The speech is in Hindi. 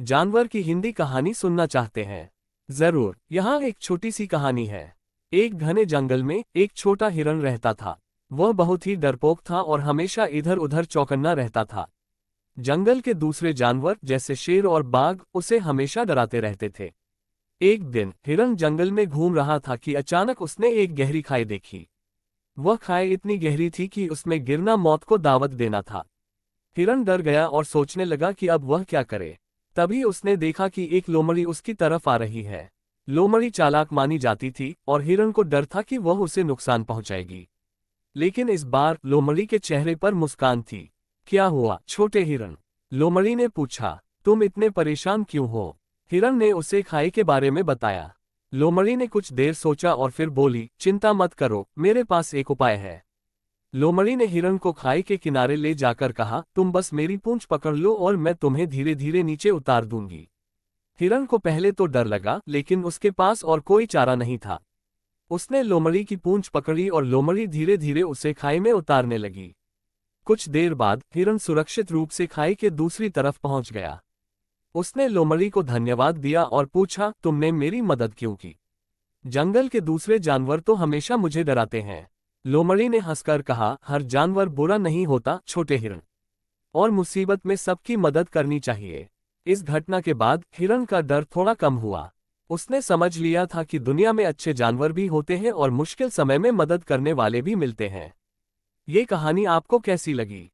जानवर की हिंदी कहानी सुनना चाहते हैं? जरूर, यहाँ एक छोटी सी कहानी है। एक घने जंगल में एक छोटा हिरण रहता था। वह बहुत ही डरपोक था और हमेशा इधर उधर चौकन्ना रहता था। जंगल के दूसरे जानवर जैसे शेर और बाघ उसे हमेशा डराते रहते थे। एक दिन हिरण जंगल में घूम रहा था कि अचानक उसने एक गहरी खाई देखी। वह खाई इतनी गहरी थी कि उसमें गिरना मौत को दावत देना था। हिरण डर गया और सोचने लगा कि अब वह क्या करे। तभी उसने देखा कि एक लोमड़ी उसकी तरफ आ रही है। लोमड़ी चालाक मानी जाती थी और हिरण को डर था कि वह उसे नुकसान पहुंचाएगी। लेकिन इस बार लोमड़ी के चेहरे पर मुस्कान थी। क्या हुआ छोटे हिरण? लोमड़ी ने पूछा। तुम इतने परेशान क्यों हो? हिरण ने उसे खाई के बारे में बताया। लोमड़ी ने कुछ देर सोचा और फिर बोली, चिंता मत करो, मेरे पास एक उपाय है। लोमड़ी ने हिरण को खाई के किनारे ले जाकर कहा, तुम बस मेरी पूंछ पकड़ लो और मैं तुम्हें धीरे धीरे नीचे उतार दूंगी। हिरण को पहले तो डर लगा, लेकिन उसके पास और कोई चारा नहीं था। उसने लोमड़ी की पूंछ पकड़ी और लोमड़ी धीरे धीरे उसे खाई में उतारने लगी। कुछ देर बाद हिरण सुरक्षित रूप से खाई के दूसरी तरफ पहुंच गया। उसने लोमड़ी को धन्यवाद दिया और पूछा, तुमने मेरी मदद क्यों की? जंगल के दूसरे जानवर तो हमेशा मुझे डराते हैं। लोमड़ी ने हंसकर कहा, हर जानवर बुरा नहीं होता छोटे हिरण, और मुसीबत में सबकी मदद करनी चाहिए। इस घटना के बाद हिरण का डर थोड़ा कम हुआ। उसने समझ लिया था कि दुनिया में अच्छे जानवर भी होते हैं और मुश्किल समय में मदद करने वाले भी मिलते हैं। ये कहानी आपको कैसी लगी?